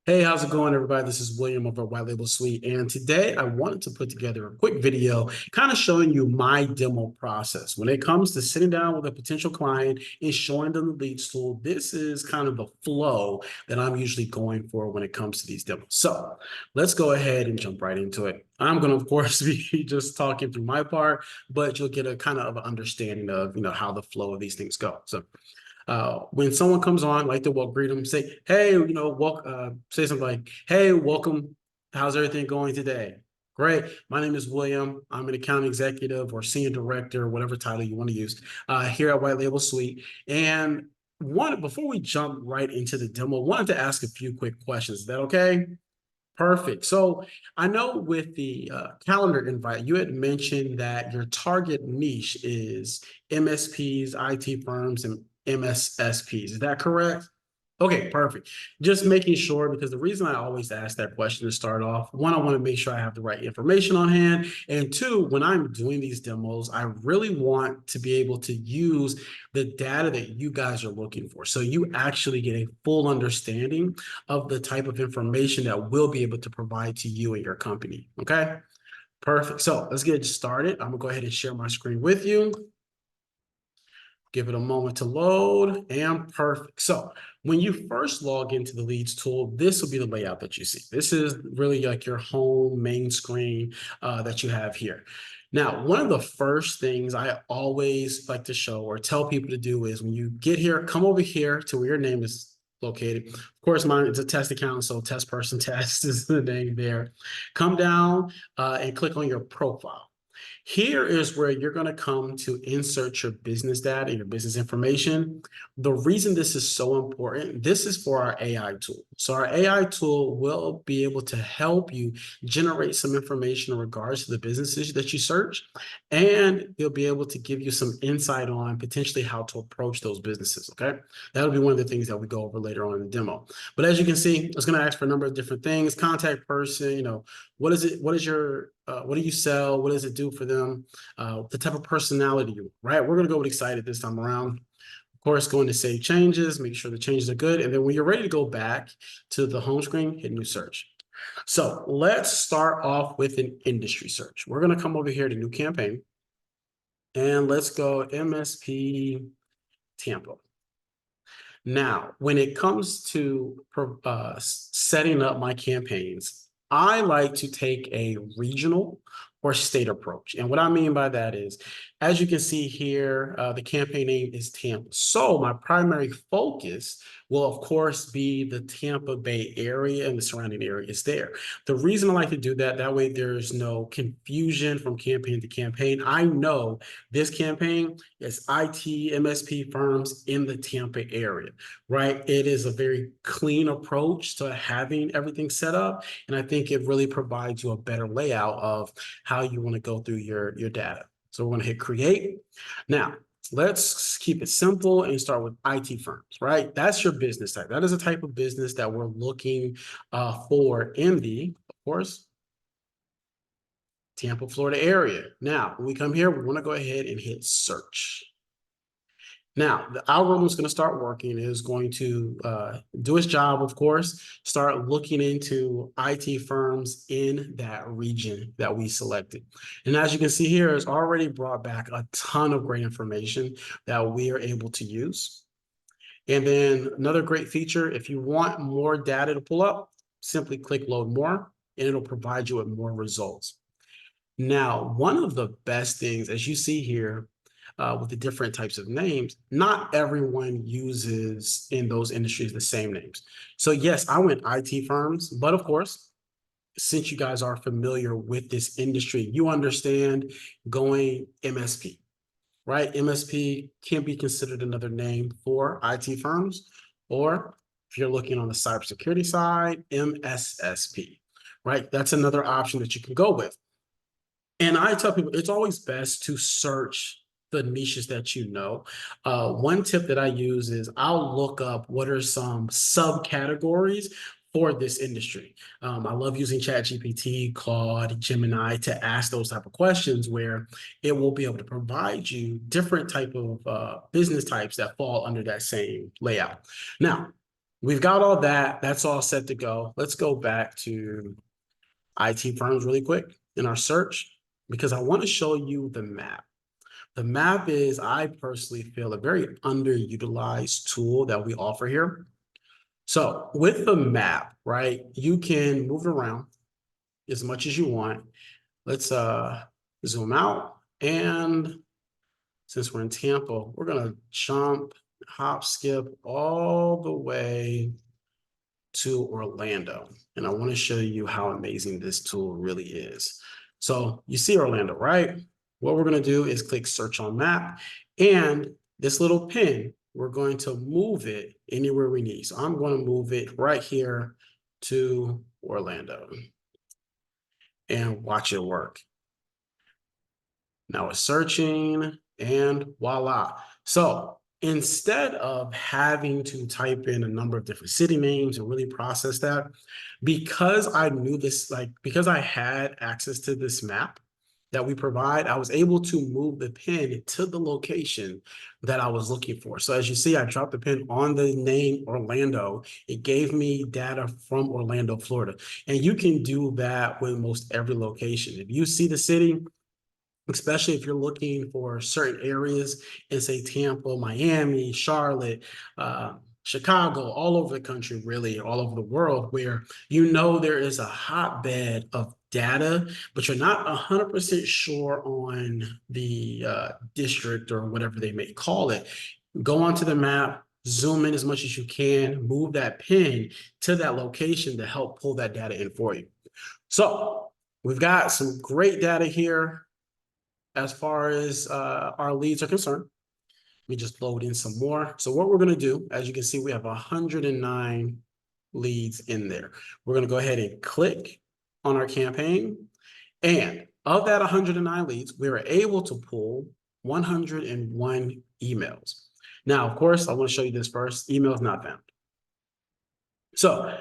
Hey, how's it going, everybody? This is William over at White Label Suite, and today I wanted to put together a quick video kind of showing you my demo process. When it comes to sitting down with a potential client and showing them the leads tool, this is kind of the flow that I'm usually going for when it comes to these demos. So let's go ahead and jump right into it. I'm going to, of course, be just talking through my part, but you'll get a kind of understanding of, how the flow of these things go. So when someone comes on, like to greet them, say, hey, say something like, hey, welcome. How's everything going today? Great. My name is William. I'm an account executive or senior director, whatever title you want to use, here at White Label Suite. And before we jump right into the demo, I wanted to ask a few quick questions. Is that okay? Perfect. So I know with the calendar invite, you had mentioned that your target niche is MSPs, IT firms, and MSSPs. Is that correct? Okay, perfect. Just making sure, because the reason I always ask that question to start off, one, I want to make sure I have the right information on hand. And two, when I'm doing these demos, I really want to be able to use the data that you guys are looking for. So you actually get a full understanding of the type of information that we'll be able to provide to you and your company. Okay, perfect. So let's get started. I'm gonna go ahead and share my screen with you. Give it a moment to load, and perfect. So when you first log into the Leads tool, this will be the layout that you see. This is really like your home main screen that you have here. Now, one of the first things I always like to show or tell people to do is when you get here, come over here to where your name is located. Of course, mine is a test account, so test person test is the name there. Come down and click on your profile. Here is where you're going to come to insert your business data, your business information. The reason this is so important, this is for our AI tool. So our AI tool will be able to help you generate some information in regards to the businesses that you search, and it'll be able to give you some insight on potentially how to approach those businesses, okay? That'll be one of the things that we go over later on in the demo. But as you can see, it's going to ask for a number of different things: contact person, what is it? What do you sell? What does it do for them? The type of personality right? We're going to go with excited this time around. Of course, going to save changes, make sure the changes are good. And then when you're ready to go back to the home screen, hit new search. So let's start off with an industry search. We're going to come over here to new campaign and let's go MSP Tampa. Now, when it comes to setting up my campaigns, I like to take a regional or state approach. And what I mean by that is, as you can see here, the campaign name is Tampa. So my primary focus will, of course, be the Tampa Bay area and the surrounding areas there. The reason I like to do that, that way there's no confusion from campaign to campaign. I know this campaign is IT MSP firms in the Tampa area, right? It is a very clean approach to having everything set up. And I think it really provides you a better layout of how you want to go through your data. So we're going to hit create. Now, let's keep it simple and start with IT firms, right? That's your business type. That is a type of business that we're looking for in the, of course, Tampa, Florida area. Now, when we come here, we want to go ahead and hit search. Now, the algorithm is going to start working, is going to do its job, of course, start looking into IT firms in that region that we selected. And as you can see here, it's already brought back a ton of great information that we are able to use. And then another great feature, if you want more data to pull up, simply click load more, and it'll provide you with more results. Now, one of the best things, as you see here, with the different types of names, not everyone uses in those industries the same names. So yes, I went IT firms, but of course, since you guys are familiar with this industry, you understand going MSP, right? MSP can be considered another name for IT firms, or if you're looking on the cybersecurity side, MSSP, right? That's another option that you can go with. And I tell people it's always best to search the niches that you know. One tip that I use is I'll look up what are some subcategories for this industry. I love using ChatGPT, Claude, Gemini to ask those type of questions where it will be able to provide you different type of business types that fall under that same layout. Now, we've got all that. That's all set to go. Let's go back to IT firms really quick in our search because I want to show you the map. The map is, I personally feel, a very underutilized tool that we offer here. So with the map, right, you can move it around as much as you want. Let's zoom out. And since we're in Tampa, we're gonna jump, hop, skip all the way to Orlando. And I want to show you how amazing this tool really is. So you see Orlando, right? What we're going to do is click search on map, and this little pin, we're going to move it anywhere we need. So I'm going to move it right here to Orlando and watch it work. Now it's searching and voila. So instead of having to type in a number of different city names and really process that, because I knew this, because I had access to this map that we provide, I was able to move the pin to the location that I was looking for. So as you see, I dropped the pin on the name Orlando. It gave me data from Orlando, Florida. And you can do that with most every location. If you see the city, especially if you're looking for certain areas in, say, Tampa, Miami, Charlotte, Chicago, all over the country, really, all over the world, where you know there is a hotbed of data, but you're not 100% sure on the district or whatever they may call it. Go onto the map, zoom in as much as you can, move that pin to that location to help pull that data in for you. So we've got some great data here as far as our leads are concerned. Let me just load in some more. So what we're going to do, as you can see, we have 109 leads in there. We're going to go ahead and click on our campaign. And of that 109 leads, we were able to pull 101 emails. Now, of course, I want to show you this first. Email is not found. So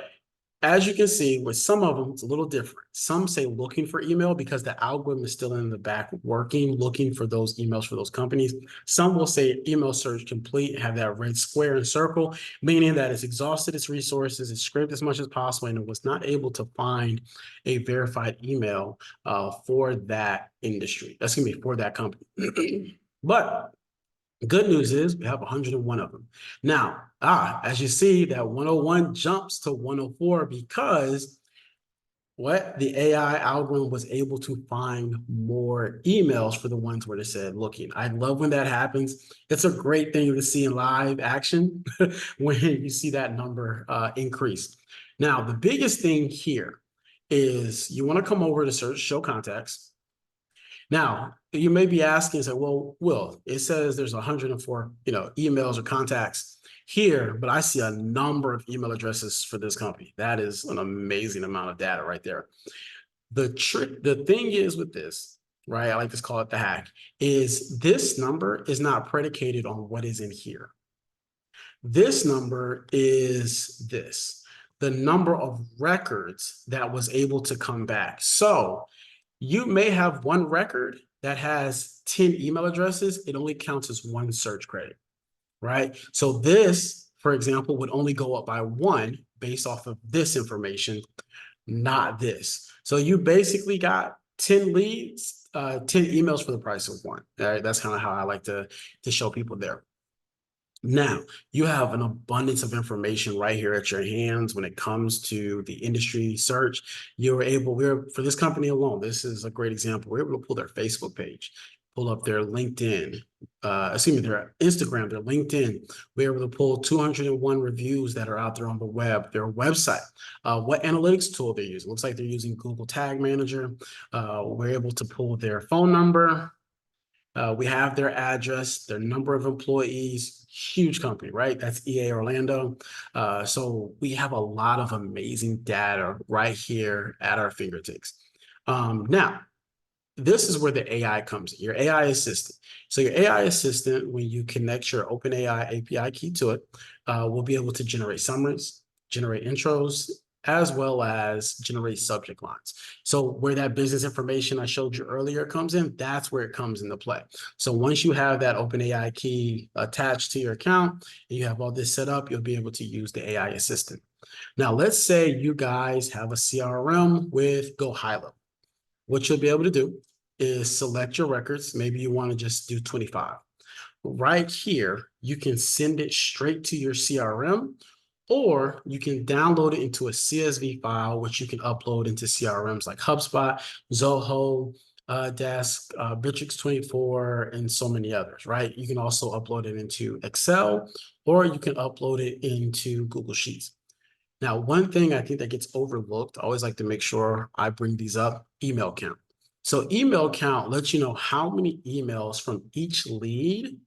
as you can see, with some of them, it's a little different. Some say looking for email because the algorithm is still in the back working, looking for those emails for those companies. Some will say email search complete, have that red square and circle, meaning that it's exhausted its resources, it's scraped as much as possible, and it was not able to find a verified email for that industry. That's going to be for that company. But good news is we have 101 of them. Now, as you see, that 101 jumps to 104 because the AI algorithm was able to find more emails for the ones where they said looking. I love when that happens. It's a great thing to see in live action when you see that number increase. Now, the biggest thing here is you want to come over to search show contacts. Now, you may be asking, say, well, Will, it says there's 104, emails or contacts here, but I see a number of email addresses for this company. That is an amazing amount of data right there. The thing is with this, right? I like to call it the hack, is this number is not predicated on what is in here. This number is the number of records that was able to come back. So you may have one record that has 10 email addresses. It only counts as one search credit, right? So this, for example, would only go up by one based off of this information, not this. So you basically got 10 leads, 10 emails for the price of one. All right, that's kind of how I like to show people there. Now, you have an abundance of information right here at your hands when it comes to the industry search. For this company alone, this is a great example. We're able to pull their Facebook page, pull up their LinkedIn, their Instagram, their LinkedIn. We're able to pull 201 reviews that are out there on the web, their website, what analytics tool they use. It looks like they're using Google Tag Manager. We're able to pull their phone number. We have their address, their number of employees, huge company, right? That's EA Orlando. So we have a lot of amazing data right here at our fingertips. Now, this is where the AI comes in, your AI assistant. So your AI assistant, when you connect your OpenAI API key to it, will be able to generate summaries, generate intros, as well as generate subject lines. So where that business information I showed you earlier comes in, that's where it comes into play. So once you have that OpenAI key attached to your account and you have all this set up, you'll be able to use the AI assistant. Now, let's say you guys have a CRM with GoHighLevel. What you'll be able to do is select your records. Maybe you want to just do 25. Right here, you can send it straight to your CRM, or you can download it into a CSV file, which you can upload into CRMs like HubSpot, Zoho, Desk, Bitrix24, and so many others, right? You can also upload it into Excel, or you can upload it into Google Sheets. Now, one thing I think that gets overlooked, I always like to make sure I bring these up, email count. So email count lets you know how many emails from each lead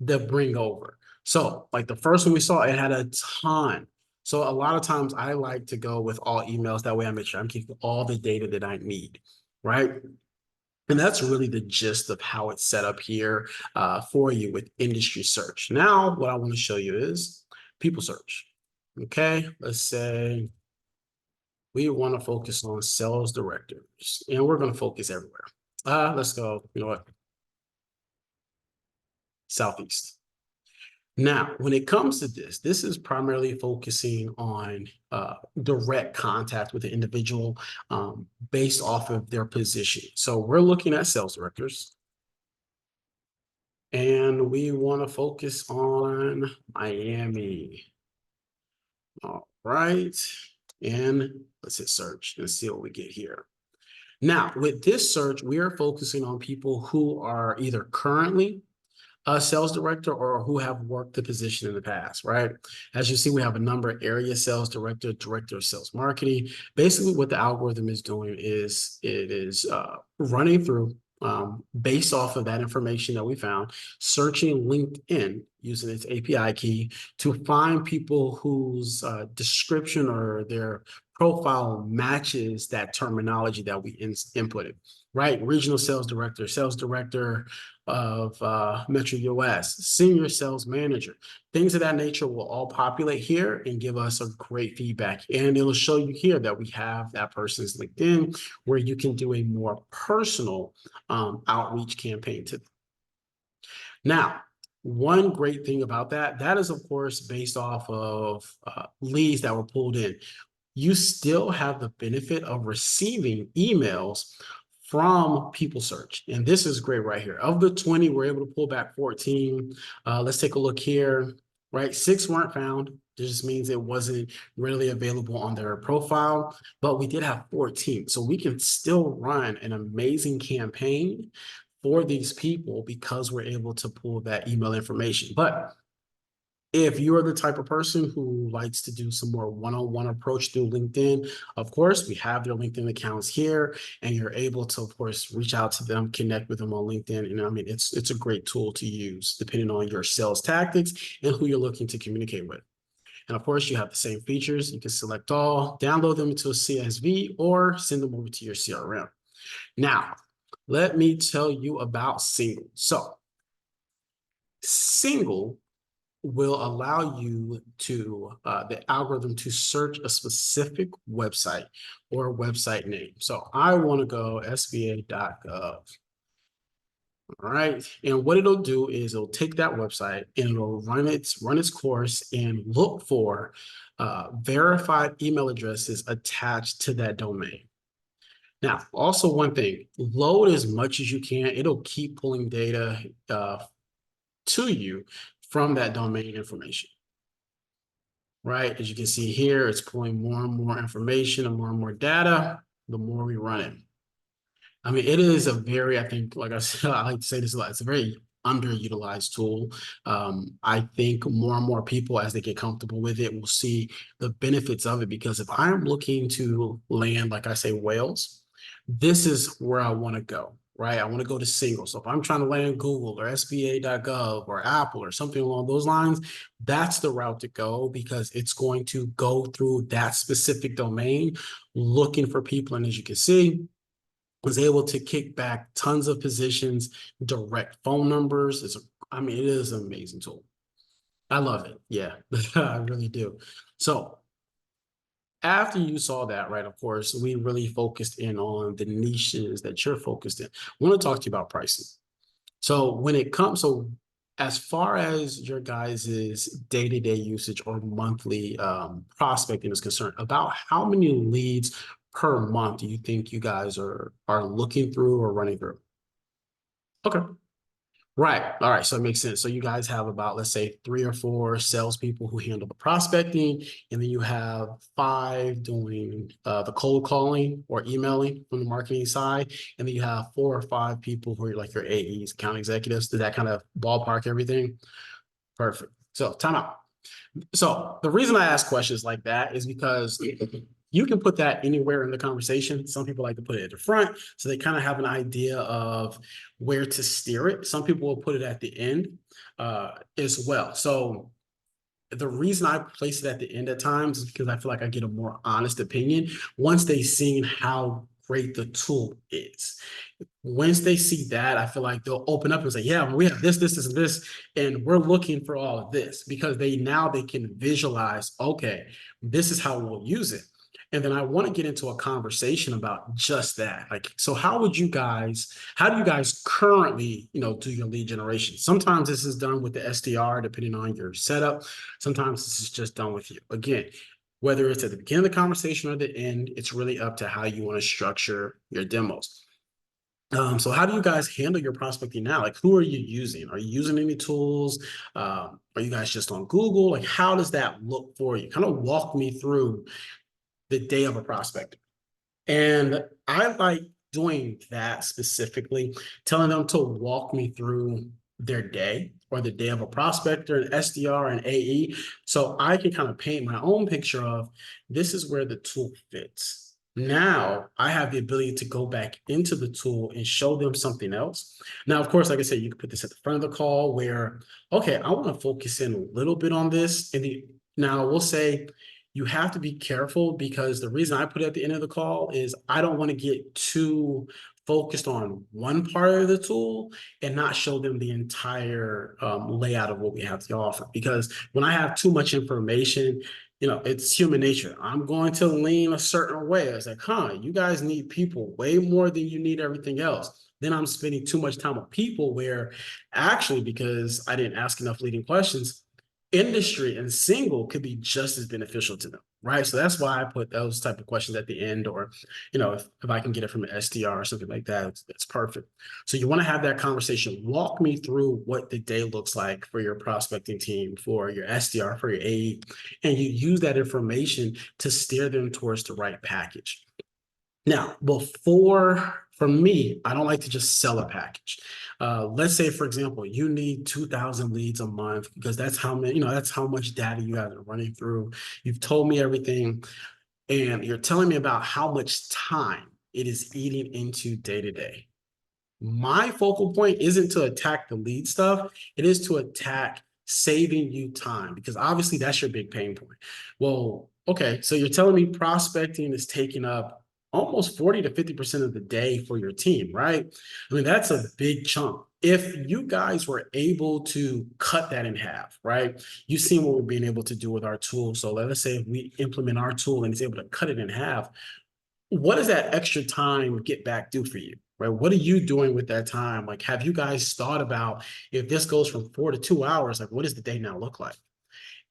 that bring over. So like the first one we saw, it had a ton. So a lot of times I like to go with all emails. That way I make sure I'm keeping all the data that I need, right? And that's really the gist of how it's set up here for you with industry search. Now, what I want to show you is people search. Okay, let's say we want to focus on sales directors, and we're going to focus everywhere. Let's go, you know what? Southeast. Now, when it comes to this is primarily focusing on direct contact with the individual based off of their position. So we're looking at sales directors, and we want to focus on Miami. All right, and let's hit search and see what we get here. Now, with this search, we are focusing on people who are either currently a sales director or who have worked the position in the past, right? As you see, we have a number: area sales director, director of sales marketing. Basically, what the algorithm is doing is it is running through based off of that information that we found, searching LinkedIn using its API key to find people whose description or their profile matches that terminology that we inputted, right? Regional sales director of Metro US, senior sales manager, things of that nature will all populate here and give us a great feedback. And it'll show you here that we have that person's LinkedIn where you can do a more personal outreach campaign to them. Now, one great thing about that is of course based off of leads that were pulled in. You still have the benefit of receiving emails from people search. And this is great right here. Of the 20, we're able to pull back 14. Let's take a look here, right? 6 weren't found. This just means it wasn't readily available on their profile, but we did have 14. So we can still run an amazing campaign for these people because we're able to pull that email information. But if you are the type of person who likes to do some more one-on-one approach through LinkedIn, of course, we have their LinkedIn accounts here, and you're able to, of course, reach out to them, connect with them on LinkedIn. And I mean, it's a great tool to use depending on your sales tactics and who you're looking to communicate with. And of course, you have the same features. You can select all, download them into a CSV, or send them over to your CRM. Now, let me tell you about Single. So, Single will allow you to, the algorithm to search a specific website or a website name. So I want to go sba.gov. All right. And what it'll do is it'll take that website and it'll run its course and look for verified email addresses attached to that domain. Now, also one thing, load as much as you can. It'll keep pulling data to you from that domain information, right? As you can see here, it's pulling more and more information and more data the more we run it. I mean, it is a very, I think, like I said, I like to say this a lot, it's a very underutilized tool. I think more and more people, as they get comfortable with it, will see the benefits of it, because if I'm looking to land, like I say, whales, this is where I want to go, right? I want to go to Single. So if I'm trying to land Google or SBA.gov or Apple or something along those lines, that's the route to go, because it's going to go through that specific domain looking for people. And as you can see, was able to kick back tons of positions, direct phone numbers. I mean, it is an amazing tool. I love it. Yeah, I really do. So after you saw that, right, of course, we really focused in on the niches that you're focused in. I want to talk to you about pricing. So when it comes, so as far as your guys' day-to-day usage or monthly prospecting is concerned, about how many leads per month do you think you guys are looking through or running through? Okay. Right. All right. So it makes sense. So you guys have about, let's say, 3 or 4 salespeople who handle the prospecting, and then you have 5 doing the cold calling or emailing from the marketing side, and then you have 4 or 5 people who are like your AEs, account executives. Does that kind of ballpark everything? Perfect. So time out. So the reason I ask questions like that is because you can put that anywhere in the conversation. Some people like to put it at the front, so they kind of have an idea of where to steer it. Some people will put it at the end as well. So the reason I place it at the end at times is because I feel like I get a more honest opinion once they've seen how great the tool is. Once they see that, I feel like they'll open up and say, yeah, we have this, and this, and we're looking for all of this because they can visualize, okay, this is how we'll use it. And then I want to get into a conversation about just that. Like, so how do you guys currently, do your lead generation? Sometimes this is done with the SDR, depending on your setup. Sometimes this is just done with you. Again, whether it's at the beginning of the conversation or the end, it's really up to how you want to structure your demos. So how do you guys handle your prospecting now? Like, who are you using? Are you using any tools? Are you guys just on Google? Like, how does that look for you? Kind of walk me through the day of a prospect. And I like doing that specifically, telling them to walk me through their day or the day of a prospector, an SDR, an AE. So I can kind of paint my own picture of this is where the tool fits. Now I have the ability to go back into the tool and show them something else. Now, of course, like I said, you can put this at the front of the call where, okay, I want to focus in a little bit on this. Now we'll say, you have to be careful because the reason I put it at the end of the call is I don't want to get too focused on one part of the tool and not show them the entire layout of what we have to offer. Because when I have too much information, it's human nature. I'm going to lean a certain way. It's like, you guys need people way more than you need everything else. Then I'm spending too much time with people where actually, because I didn't ask enough leading questions, industry and single could be just as beneficial to them, right? So that's why I put those type of questions at the end, or, if I can get it from an SDR or something like that, it's perfect. So you want to have that conversation. Walk me through what the day looks like for your prospecting team, for your SDR, for your AE, and you use that information to steer them towards the right package. Now, for me, I don't like to just sell a package. Let's say, for example, you need 2,000 leads a month because that's how many, that's how much data you guys are running through. You've told me everything, and you're telling me about how much time it is eating into day to day. My focal point isn't to attack the lead stuff. It is to attack saving you time, because obviously that's your big pain point. Well, okay, so you're telling me prospecting is taking up almost 40 to 50% of the day for your team, right? I mean, that's a big chunk. If you guys were able to cut that in half, right? You've seen what we're being able to do with our tool. So let's say if we implement our tool and it's able to cut it in half, what does that extra time get back do for you? Right? What are you doing with that time? Like, have you guys thought about if this goes from 4 to 2 hours, like what does the day now look like?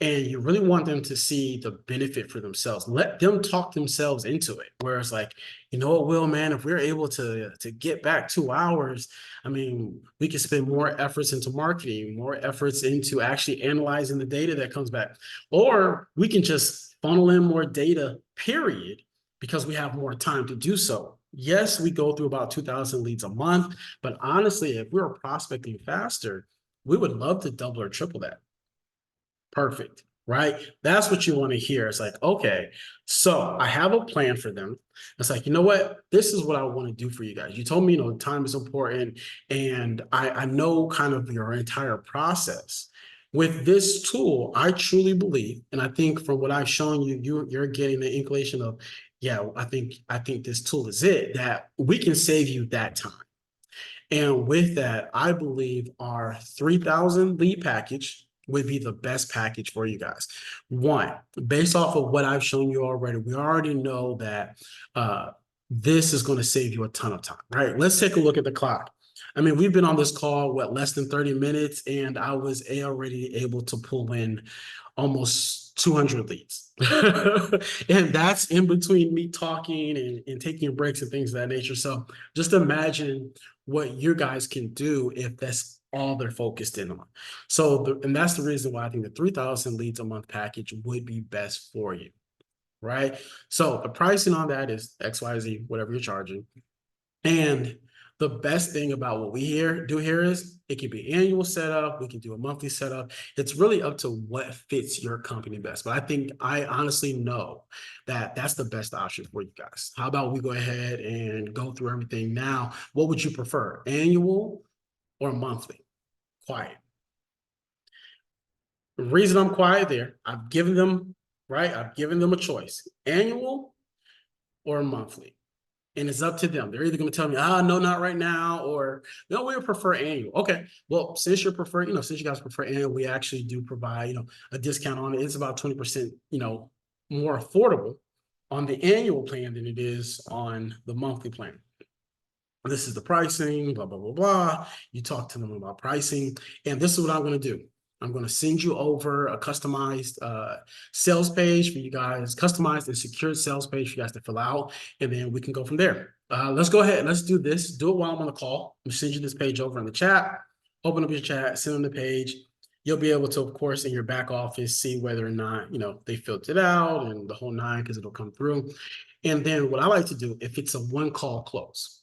And you really want them to see the benefit for themselves. Let them talk themselves into it. Whereas like, you know what, Will, man, if we're able to get back 2 hours, I mean, we can spend more efforts into marketing, more efforts into actually analyzing the data that comes back. Or we can just funnel in more data, period, because we have more time to do so. Yes, we go through about 2,000 leads a month, but honestly, if we were prospecting faster, we would love to double or triple that. Perfect, right? That's what you want to hear. It's like, okay, so I have a plan for them. It's like, you know what? This is what I want to do for you guys. You told me, time is important, and I know kind of your entire process. With this tool, I truly believe, and I think from what I've shown you, you're getting the inclination of, yeah, I think this tool is it, that we can save you that time. And with that, I believe our 3,000 lead package would be the best package for you guys. One, based off of what I've shown you already, we already know that this is going to save you a ton of time, right? Let's take a look at the clock. I mean, we've been on this call, less than 30 minutes, and I was already able to pull in almost 200 leads. And that's in between me talking and taking breaks and things of that nature. So just imagine what you guys can do if that's all they're focused in on. So, and that's the reason why I think the 3,000 leads a month package would be best for you, right? So the pricing on that is XYZ, whatever you're charging. And the best thing about what we do here is it can be annual setup. We can do a monthly setup. It's really up to what fits your company best. But I honestly know that that's the best option for you guys. How about we go ahead and go through everything now? What would you prefer, annual or monthly? Quiet. The reason I'm quiet there, I've given them a choice, annual or monthly. And it's up to them. They're either going to tell me, no, not right now, or no, we would prefer annual. Okay, well, since you guys prefer annual, we actually do provide, a discount on it. It's about 20%, more affordable on the annual plan than it is on the monthly plan. This is the pricing, blah, blah, blah, blah. You talk to them about pricing, and this is what I'm going to do. I'm going to send you over a customized sales page for you guys, customized and secured sales page for you guys to fill out, and then we can go from there. Let's go ahead. Let's do this. Do it while I'm on the call. I'm send you this page over in the chat. Open up your chat, send them the page. You'll be able to, of course, in your back office, see whether or not, they filled it out and the whole nine, because it'll come through. And then what I like to do, if it's a one call close,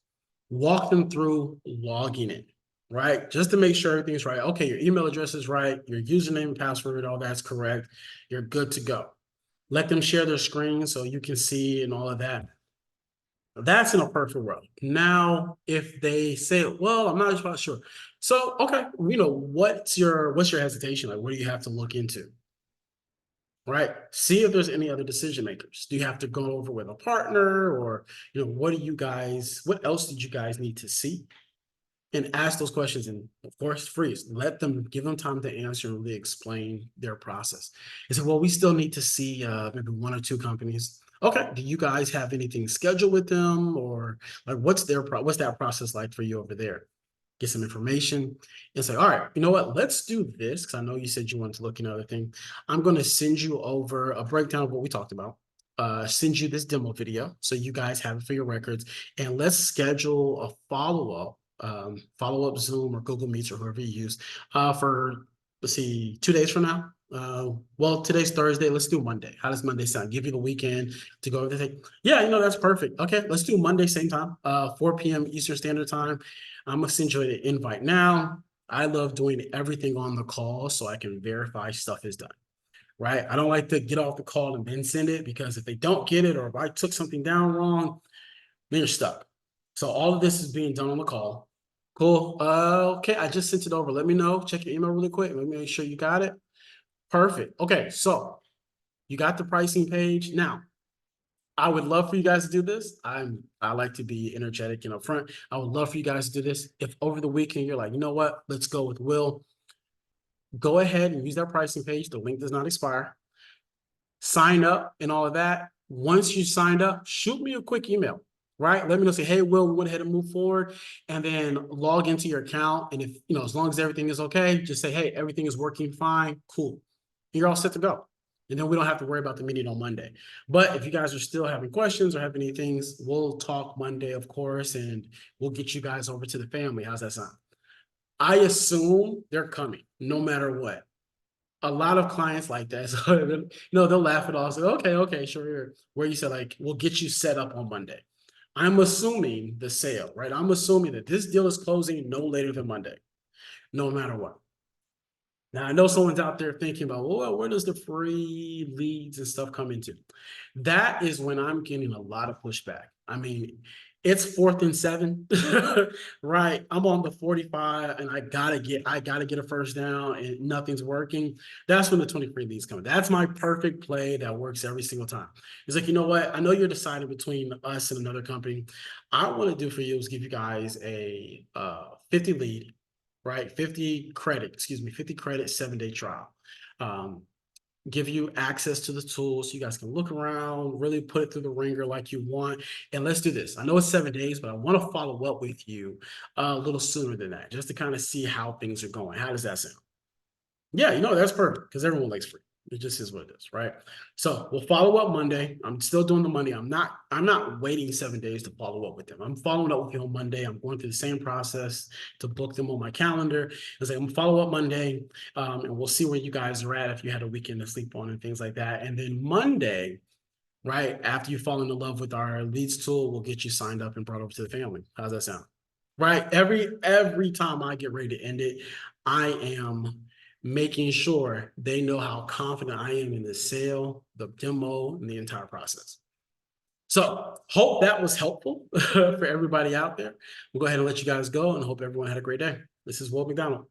walk them through logging in, right? Just to make sure everything's right. Okay, your email address is right, your username and password, all that's correct. You're good to go. Let them share their screen so you can see and all of that. That's in a perfect world. Now, if they say, well, I'm not sure. So, okay, what's your hesitation? Like, what do you have to look into? Right? See if there's any other decision makers. Do you have to go over with a partner, or, what else did you guys need to see? And ask those questions, and of course, freeze. Give them time to answer and really explain their process. And so, well, we still need to see maybe one or two companies. Okay, do you guys have anything scheduled with them, or like what's that process like for you over there? Get some information and say, all right, you know what? Let's do this, because I know you said you wanted to look into other thing. I'm going to send you over a breakdown of what we talked about. Send you this demo video so you guys have it for your records, and let's schedule a follow-up Zoom or Google Meets or whoever you use for, let's see, 2 days from now. Well, today's Thursday. Let's do Monday. How does Monday sound? Give you the weekend to go over the thing. Yeah, that's perfect. Okay, let's do Monday, same time, 4 p.m. Eastern Standard Time. I'm gonna send you an invite now. I love doing everything on the call so I can verify stuff is done. Right? I don't like to get off the call and then send it, because if they don't get it, or if I took something down wrong, then you're stuck. So all of this is being done on the call. Cool. Okay, I just sent it over. Let me know. Check your email really quick. Let me make sure you got it. Perfect. Okay, so you got the pricing page. Now, I would love for you guys to do this. I like to be energetic and upfront. I would love for you guys to do this. If over the weekend you're like, you know what, let's go with Will, go ahead and use that pricing page. The link does not expire. Sign up and all of that. Once you signed up, shoot me a quick email, right? Let me know, say, hey, Will, we went ahead and move forward, and then log into your account. And if, as long as everything is okay, just say, hey, everything is working fine, cool. You're all set to go. And then we don't have to worry about the meeting on Monday. But if you guys are still having questions or have any things, we'll talk Monday, of course, and we'll get you guys over to the family. How's that sound? I assume they're coming no matter what. A lot of clients like that. So, they'll laugh it off. Say, okay, sure. Where you said, like, we'll get you set up on Monday. I'm assuming the sale, right? I'm assuming that this deal is closing no later than Monday, no matter what. Now, I know someone's out there thinking about, well, where does the free leads and stuff come into? That is when I'm getting a lot of pushback. I mean, it's 4th and 7, right? I'm on the 45 and I gotta get a first down and nothing's working. That's when the 20 free leads come. That's my perfect play that works every single time. It's like, you know what? I know you're deciding between us and another company. I want to do for you is give you guys a 50 lead, right? 50 credit 7-day trial. give you access to the tools so you guys can look around, really put it through the ringer like you want. And let's do this. I know it's 7 days, but I want to follow up with you a little sooner than that, just to kind of see how things are going. How does that sound? Yeah, that's perfect because everyone likes free. It just is what it is, right? So we'll follow up Monday. I'm still doing the money. I'm not waiting 7 days to follow up with them. I'm following up with you on Monday. I'm going through the same process to book them on my calendar. I'm gonna follow up Monday, and we'll see where you guys are at if you had a weekend to sleep on and things like that. And then Monday, right after you fall in love with our leads tool, we'll get you signed up and brought over to the family. How's that sound? Right. Every time I get ready to end it, I am making sure they know how confident I am in the sale, the demo, and the entire process. So hope that was helpful for everybody out there. We'll go ahead and let you guys go and hope everyone had a great day. This is Will McDonald.